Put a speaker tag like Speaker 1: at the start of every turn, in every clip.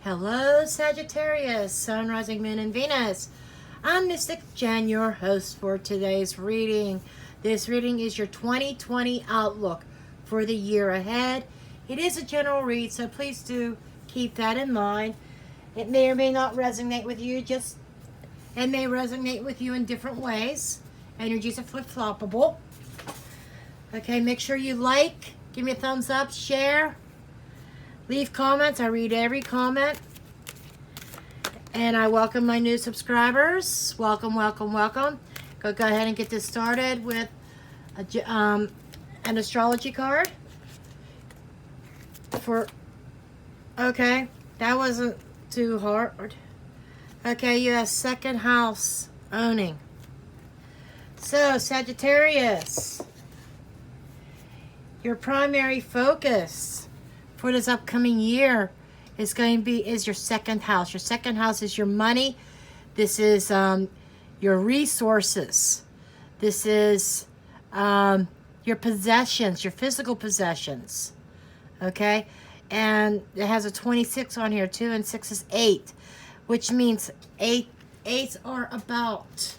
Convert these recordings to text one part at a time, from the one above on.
Speaker 1: Hello, Sagittarius, Sun, Rising, Moon, and Venus. I'm Mystic Jen, your host for today's reading. This reading is your 2020 outlook for the year ahead. It is a general read, so please do keep that in mind. It may or may not resonate with you, it may resonate with you in different ways. Energies are flip-floppable. Okay, make sure you like, give me a thumbs up, share. Leave comments. I read every comment. And I welcome my new subscribers. Welcome, welcome, welcome. Go ahead and get this started with an astrology card. Okay, that wasn't too hard. Okay, you have second house owning. So, Sagittarius, your primary focus for this upcoming year is your second house. Your second house is your money. This is your resources. This is your possessions, your physical possessions. Okay, and it has a 26 on here. 2 and 6 is 8, which means eights are about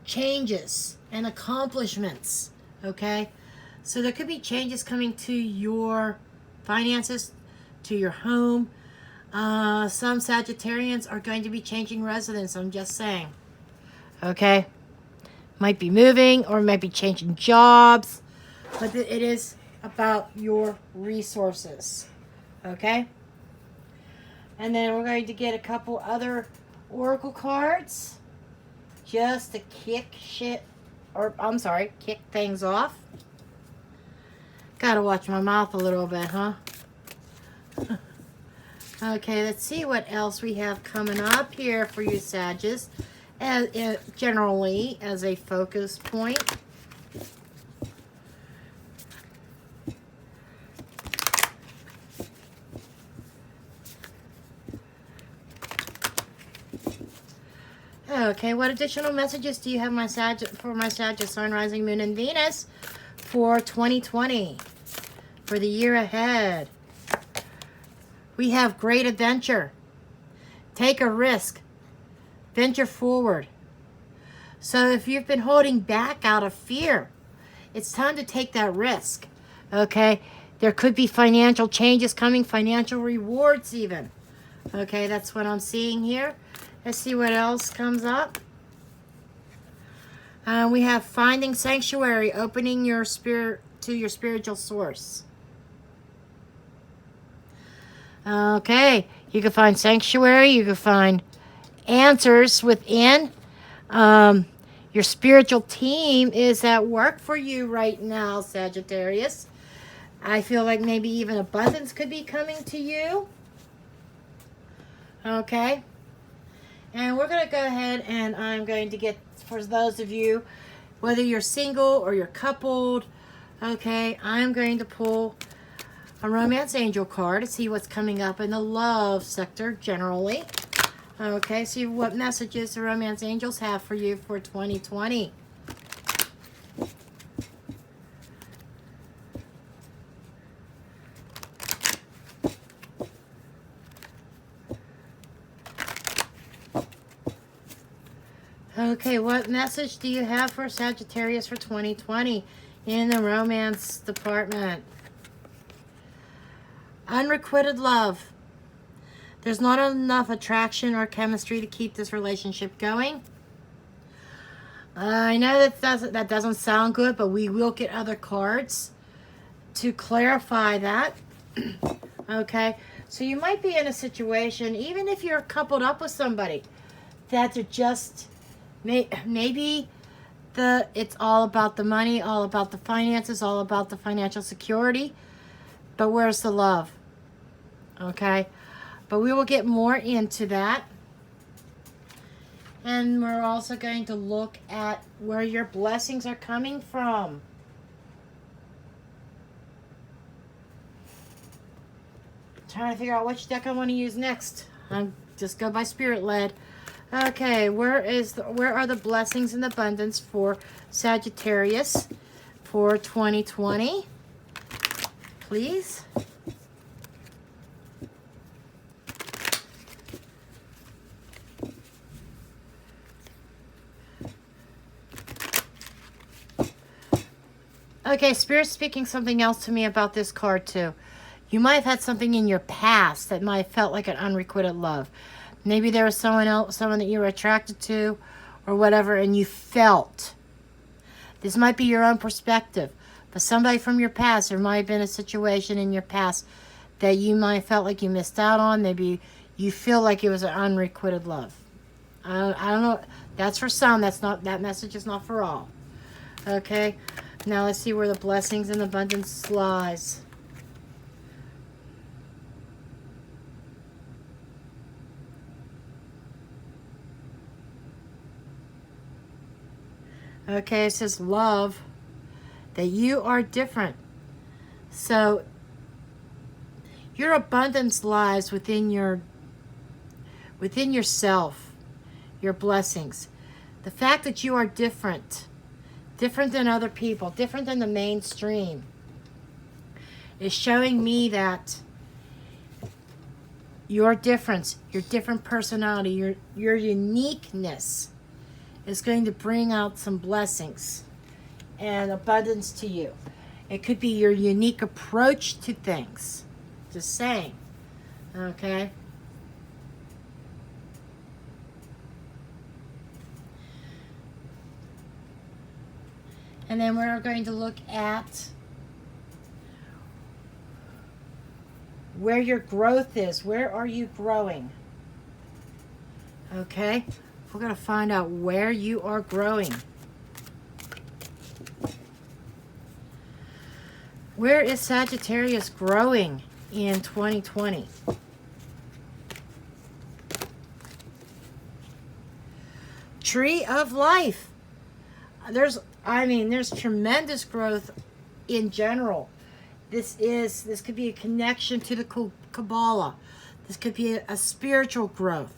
Speaker 1: changes and accomplishments. Okay. So there could be changes coming to your finances, to your home. Some Sagittarians are going to be changing residence, I'm just saying. Okay? Might be moving or might be changing jobs. But it is about your resources. Okay? And then we're going to get a couple other oracle cards. Just to kick things off. Gotta watch my mouth a little bit, huh? Okay, let's see what else we have coming up here for you, Sagittarius, generally as a focus point. Okay, what additional messages do you have for my Sagittarius, Sun, Rising, Moon, and Venus for 2020? For the year ahead, we have great adventure. Take a risk. Venture forward. So if you've been holding back out of fear, it's time to take that risk. Okay? There could be financial changes coming, financial rewards even. Okay, that's what I'm seeing here. Let's see what else comes up. We have finding sanctuary, opening your spirit to your spiritual source. Okay, you can find sanctuary, you can find answers within. Your spiritual team is at work for you right now, Sagittarius. I feel like maybe even abundance could be coming to you. Okay, and we're going to go ahead and I'm going to get, for those of you, whether you're single or you're coupled, okay, I'm going to pull a romance angel card to see what's coming up in the love sector generally. Okay, see what messages the romance angels have for you for 2020. Okay, what message do you have for Sagittarius for 2020 in the romance department? Unrequited love. There's not enough attraction or chemistry to keep this relationship going. I know that doesn't sound good, but we will get other cards to clarify that. Okay, so you might be in a situation, even if you're coupled up with somebody, that they're just maybe it's all about the money, all about the finances, all about the financial security, but where's the love? Okay, but we will get more into that. And we're also going to look at where your blessings are coming from. Trying to figure out which deck I want to use next. I'm just go by spirit led. Okay, where are the blessings and abundance for Sagittarius for 2020? Please. Okay, Spirit's speaking something else to me about this card too. You might have had something in your past that might have felt like an unrequited love. Maybe there was someone else, someone that you were attracted to or whatever, and you felt. This might be your own perspective, but somebody from your past, there might have been a situation in your past that you might have felt like you missed out on. Maybe you feel like it was an unrequited love. I don't know. That's for some. That message is not for all. Okay. Now let's see where the blessings and abundance lies. Okay, it says love, that you are different. So your abundance lies within yourself, your blessings. The fact that you are different than other people, different than the mainstream, is showing me that your difference, your different personality, your uniqueness is going to bring out some blessings and abundance to you. It could be your unique approach to things. Just saying. Okay? And then we're going to look at where your growth is. Where are you growing? Okay? We're going to find out where you are growing. Where is Sagittarius growing in 2020? Tree of life. There's tremendous growth in general. This could be a connection to the Kabbalah. This could be a spiritual growth.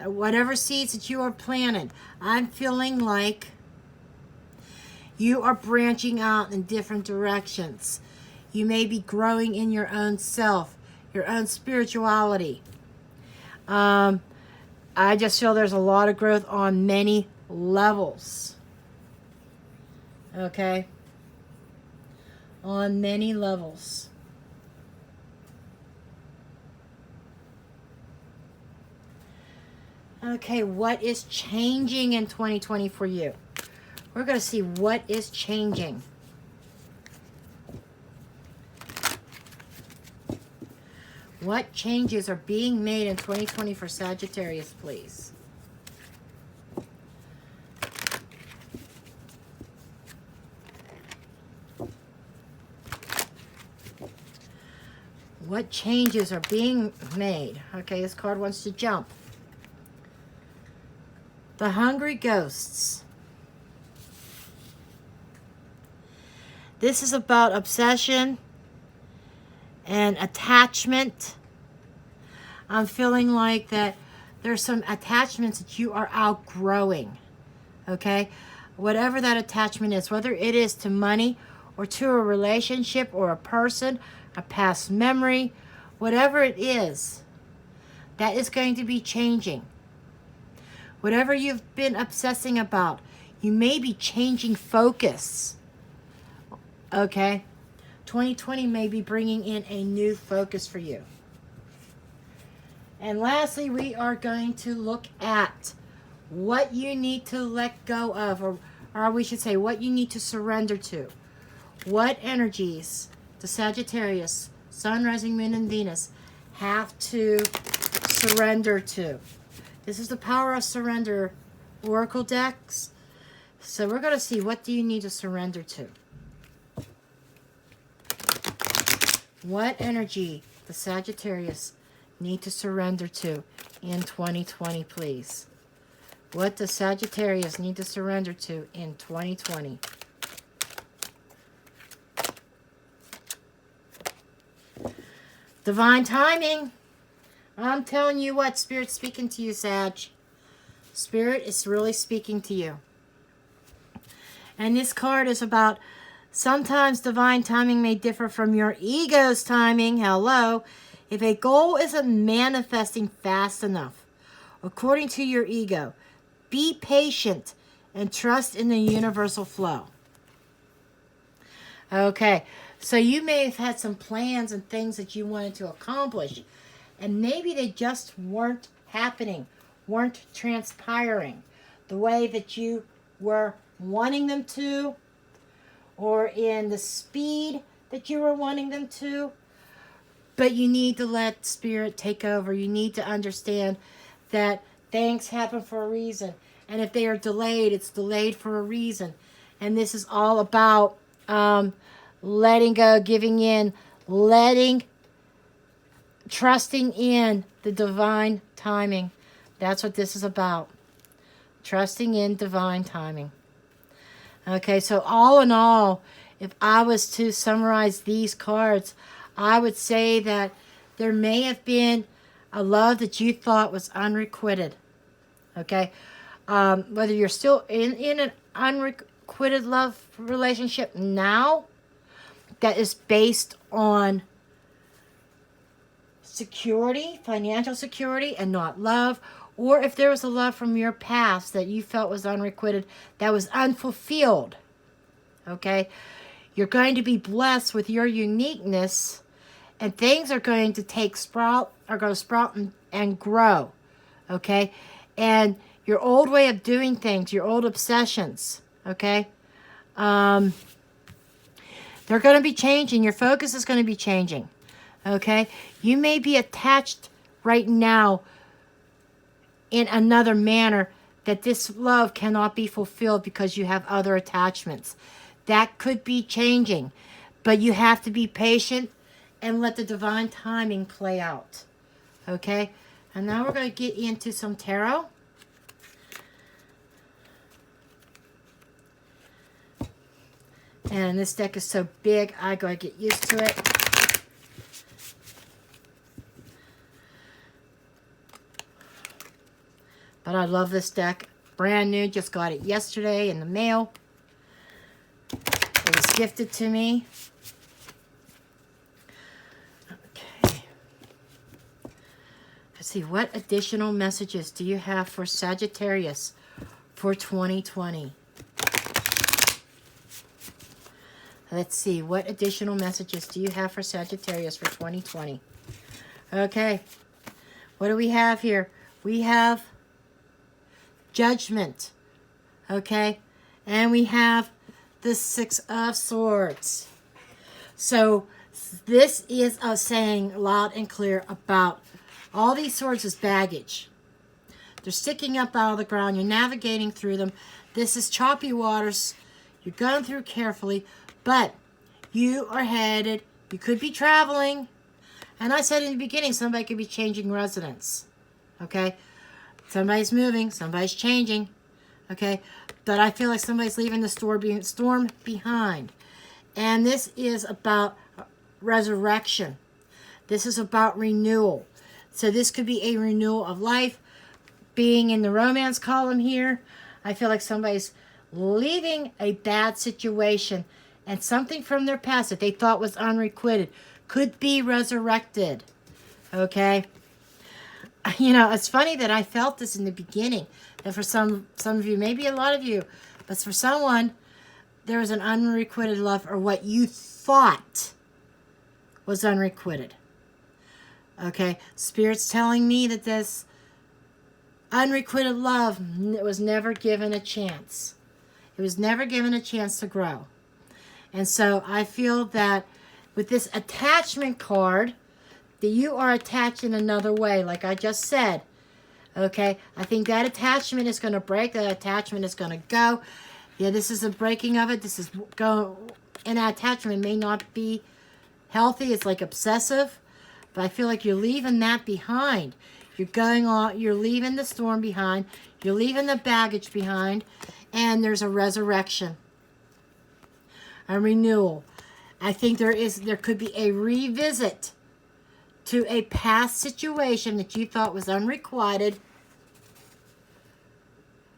Speaker 1: Whatever seeds that you are planting, I'm feeling like you are branching out in different directions. You may be growing in your own self, your own spirituality. I just feel there's a lot of growth on many levels. Okay? On many levels. Okay, what is changing in 2020 for you? We're going to see what is changing. What changes are being made in 2020 for Sagittarius, please? What changes are being made? Okay, this card wants to jump. The Hungry Ghosts. This is about obsession and attachment. I'm feeling like that there's some attachments that you are outgrowing. Okay? Whatever that attachment is, whether it is to money or to a relationship or a person, a past memory, whatever it is, that is going to be changing. Whatever you've been obsessing about, you may be changing focus. Okay? 2020 may be bringing in a new focus for you. And lastly, we are going to look at what you need to let go of, or we should say what you need to surrender to. What energies the Sagittarius, Sun, Rising, Moon, and Venus have to surrender to. This is the Power of Surrender Oracle decks. So we're going to see, what do you need to surrender to? What energy the Sagittarius need to surrender to in 2020, please? What does Sagittarius need to surrender to in 2020? Divine timing. I'm telling you what, Spirit's speaking to you, Sag. Spirit is really speaking to you. And this card is about, sometimes divine timing may differ from your ego's timing. Hello. If a goal isn't manifesting fast enough, according to your ego, be patient and trust in the universal flow. Okay, so you may have had some plans and things that you wanted to accomplish, and maybe they just weren't happening, weren't transpiring the way that you were wanting them to, or in the speed that you were wanting them to. But you need to let Spirit take over. You need to understand that things happen for a reason. And if they are delayed, it's delayed for a reason. And this is all about letting go, giving in, trusting in the divine timing. That's what this is about. Trusting in divine timing. Okay, so all in all, if I was to summarize these cards, I would say that there may have been a love that you thought was unrequited. Okay, whether you're still in an unrequited love relationship now that is based on security, financial security, and not love, or if there was a love from your past that you felt was unrequited, that was unfulfilled. Okay, you're going to be blessed with your uniqueness, and things are going to sprout and grow. Okay, and your old way of doing things, your old obsessions, okay, they're going to be changing. Your focus is going to be changing. Okay, you may be attached right now in another manner that this love cannot be fulfilled because you have other attachments. That could be changing, but you have to be patient and let the divine timing play out. Okay, and now we're going to get into some tarot. And this deck is so big, I gotta get used to it. But I love this deck. Brand new, just got it yesterday in the mail. It was gifted to me. Okay. Let's see, what additional messages do you have for Sagittarius for 2020? Let's see, what additional messages do you have for Sagittarius for 2020? Okay, what do we have here? We have Judgment, okay? And we have the Six of Swords. So this is us saying loud and clear about all these swords as baggage. They're sticking up out of the ground. You're navigating through them. This is choppy waters. You're going through carefully. But you are headed, you could be traveling. And I said in the beginning, somebody could be changing residence. Okay? Somebody's moving, somebody's changing. Okay? But I feel like somebody's leaving the storm behind. And this is about resurrection. This is about renewal. So this could be a renewal of life. Being in the romance column here, I feel like somebody's leaving a bad situation. And something from their past that they thought was unrequited could be resurrected. Okay? You know, it's funny that I felt this in the beginning. And for some of you, maybe a lot of you, but for someone, there was an unrequited love or what you thought was unrequited. Okay? Spirit's telling me that this unrequited love was never given a chance. It was never given a chance to grow. And so I feel that with this attachment card, that you are attached in another way, like I just said. Okay? I think that attachment is going to break. That attachment is going to go. Yeah, this is a breaking of it. This is going, and that attachment may not be healthy. It's like obsessive. But I feel like you're leaving that behind. You're going on, you're leaving the storm behind. You're leaving the baggage behind. And there's a resurrection. A renewal. I think there could be a revisit to a past situation that you thought was unrequited,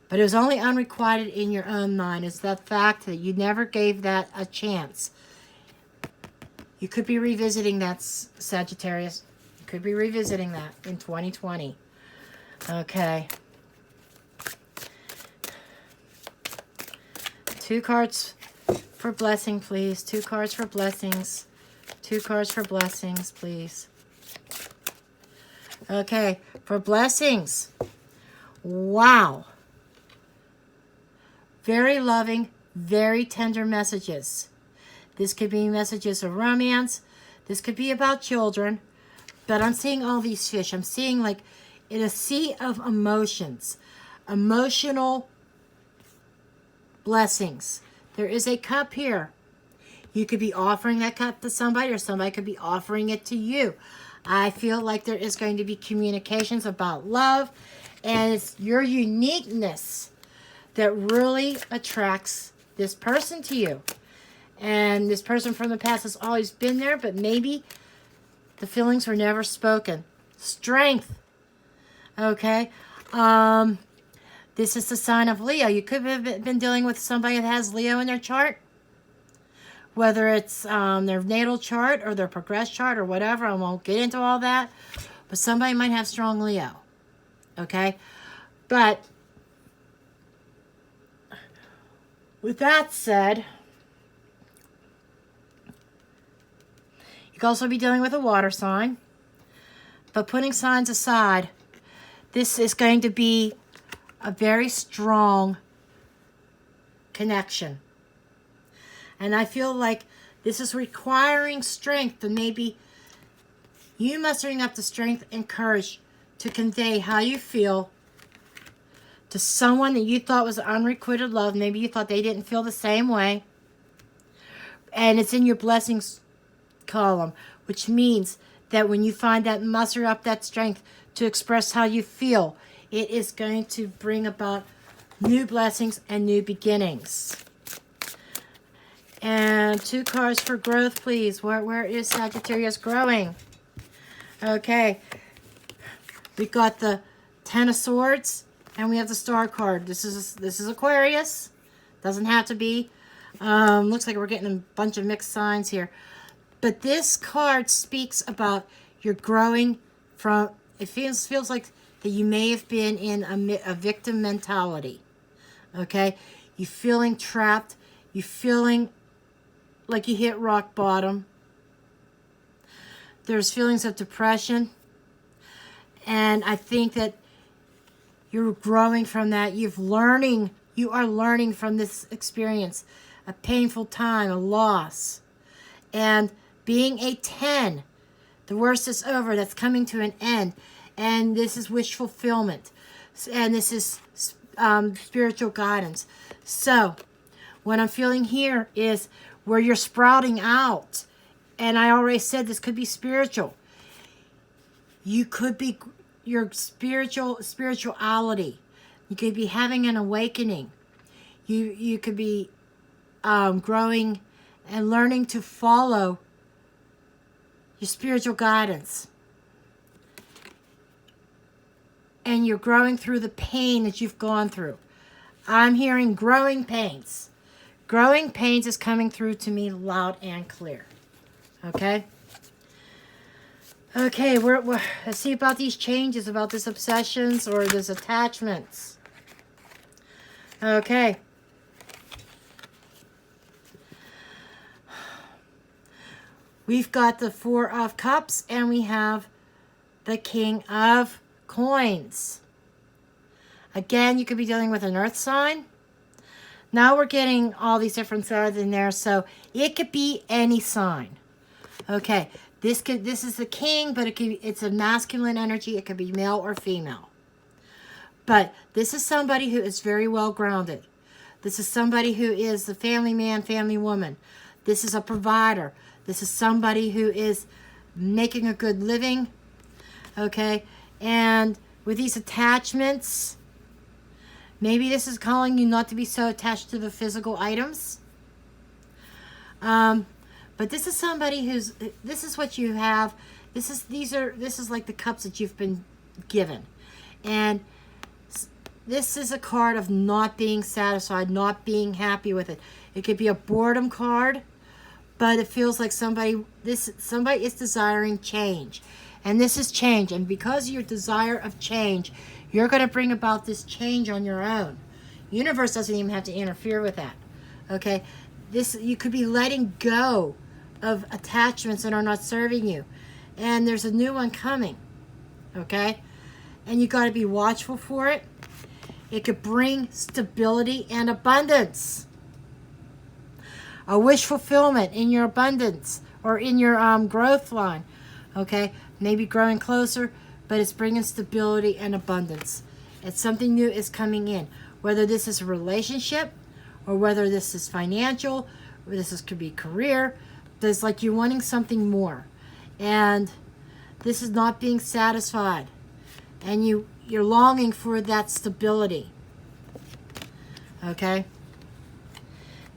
Speaker 1: but it was only unrequited in your own mind. It's the fact that you never gave that a chance. You could be revisiting that, Sagittarius. You could be revisiting that in 2020. Okay. 2 cards for blessing, please. 2 cards for blessings. 2 cards for blessings, please. Okay, for blessings. Wow. Very loving, very tender messages. This could be messages of romance. This could be about children. But I'm seeing all these fish. I'm seeing like in a sea of emotions. Emotional blessings. There is a cup here. You could be offering that cup to somebody, or somebody could be offering it to you. I feel like there is going to be communications about love, and it's your uniqueness that really attracts this person to you. And this person from the past has always been there, but maybe the feelings were never spoken. Strength. Okay. This is the sign of Leo. You could have been dealing with somebody that has Leo in their chart. Whether it's their natal chart or their progress chart or whatever. I won't get into all that. But somebody might have strong Leo. Okay? But with that said, you could also be dealing with a water sign. But putting signs aside, this is going to be a very strong connection. And I feel like this is requiring strength, and maybe you mustering up the strength and courage to convey how you feel to someone that you thought was unrequited love. Maybe you thought they didn't feel the same way. And it's in your blessings column, which means that when you find that, muster up that strength to express how you feel, it is going to bring about new blessings and new beginnings. And 2 cards for growth, please. Where is Sagittarius growing? Okay. We've got the 10 of Swords, and we have the Star card. This is Aquarius. Doesn't have to be. Looks like we're getting a bunch of mixed signs here. But this card speaks about you're growing from, it feels like that you may have been in a victim mentality. Okay? You feeling trapped. You feeling like you hit rock bottom. There's feelings of depression. And I think that you're growing from that. You are learning from this experience. A painful time, a loss. And being a 10, the worst is over. That's coming to an end. And this is wish fulfillment. And this is spiritual guidance. So, what I'm feeling here is where you're sprouting out. And I already said this could be spiritual. You could be your spirituality. You could be having an awakening. You could be growing and learning to follow your spiritual guidance. And you're growing through the pain that you've gone through. I'm hearing growing pains. Growing pains is coming through to me loud and clear. Okay? Okay, let's see about these changes, about this obsessions or this attachments. Okay. We've got the 4 of Cups, and we have the King of Coins. Again, you could be dealing with an earth sign. Now we're getting all these different signs in there, so it could be any sign. Okay, this is the king, but it's a masculine energy. It could be male or female. But this is somebody who is very well grounded. This is somebody who is the family man, family woman. This is a provider. This is somebody who is making a good living. Okay, and with these attachments, maybe this is calling you not to be so attached to the physical items. But this is somebody this is what you have. This is like the cups that you've been given. And this is a card of not being satisfied, not being happy with it. It could be a boredom card, but it feels like somebody is desiring change. And this is change. And because of your desire of change, you're going to bring about this change on your own. Universe doesn't even have to interfere with that. Okay? This, you could be letting go of attachments that are not serving you. And there's a new one coming. Okay? And you got to be watchful for it. It could bring stability and abundance. A wish fulfillment in your abundance or in your growth line. Okay? Maybe growing closer, but it's bringing stability and abundance. It's something new is coming in. Whether this is a relationship or whether this is financial, or could be career. There's like you're wanting something more. And this is not being satisfied. And you're longing for that stability. Okay?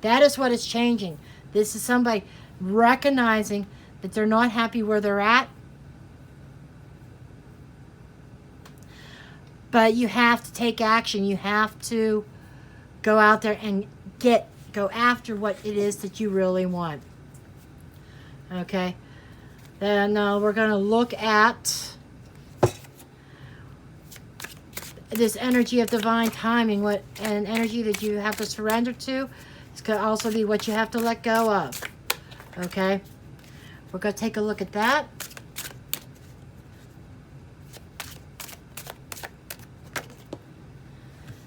Speaker 1: That is what is changing. This is somebody recognizing that they're not happy where they're at. But you have to take action. You have to go out there and go after what it is that you really want. Okay? Then we're going to look at this energy of divine timing, an energy that you have to surrender to. It's going to also be what you have to let go of. Okay? We're going to take a look at that.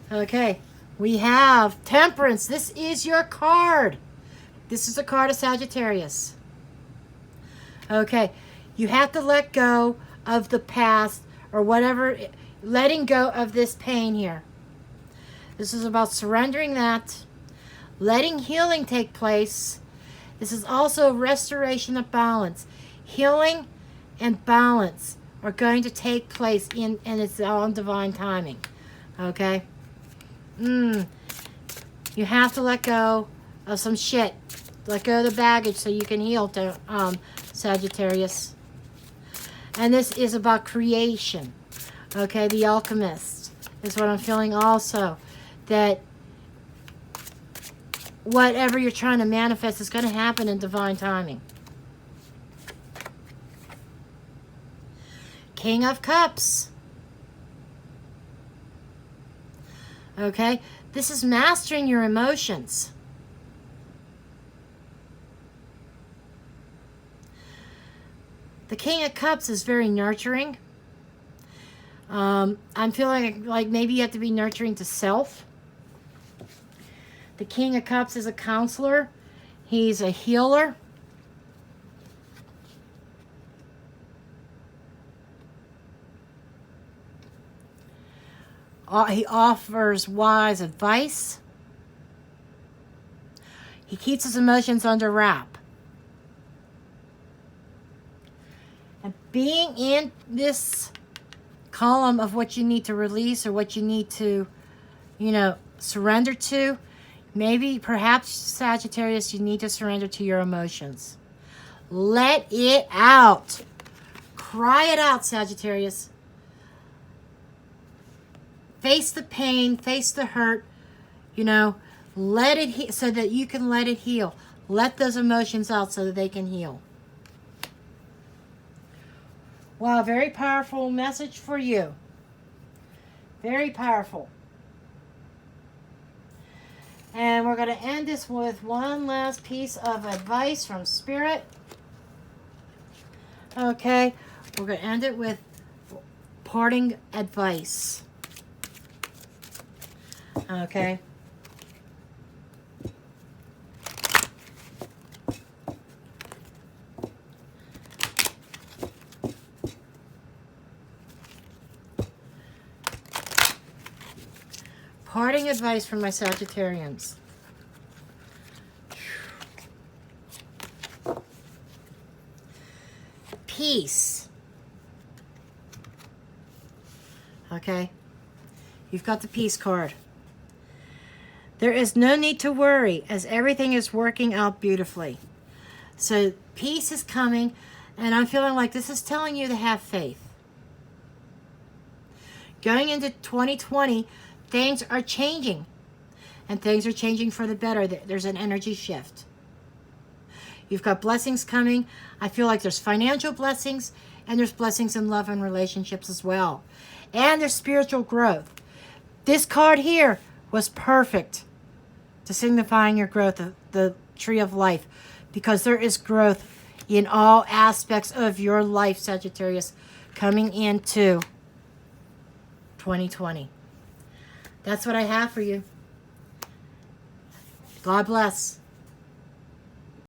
Speaker 1: Okay, we have Temperance. This is your card. This is a card of Sagittarius. Okay, you have to let go of the past or whatever, letting go of this pain here. This is about surrendering that, letting healing take place. This is also a restoration of balance. Healing and balance are going to take place in its own divine timing. Okay? You have to let go of some shit. Let go of the baggage so you can heal, Sagittarius. And this is about creation. Okay, the alchemist is what I'm feeling also. That whatever you're trying to manifest is going to happen in divine timing. King of Cups. Okay, this is mastering your emotions. The King of Cups is very nurturing. I'm feeling like maybe you have to be nurturing to self. The King of Cups is a counselor. He's a healer. He offers wise advice. He keeps his emotions under wrap. And being in this column of what you need to release or what you need to, surrender to, maybe, perhaps, Sagittarius, you need to surrender to your emotions. Let it out. Cry it out, Sagittarius. Face the pain, face the hurt, let it so that you can let it heal. Let those emotions out so that they can heal. Wow, very powerful message for you. Very powerful. And we're going to end this with one last piece of advice from Spirit. Okay, we're going to end it with parting advice. Okay. Parting advice from my Sagittarians. Peace. Okay. You've got the peace card. There is no need to worry as everything is working out beautifully. So peace is coming, and I'm feeling like this is telling you to have faith. Going into 2020, things are changing, and things are changing for the better. There's an energy shift. You've got blessings coming. I feel like there's financial blessings, and there's blessings in love and relationships as well. And there's spiritual growth. This card here was perfect to signifying your growth. The tree of life, because there is growth in all aspects of your life, Sagittarius, coming into 2020. That's what I have for you. God bless.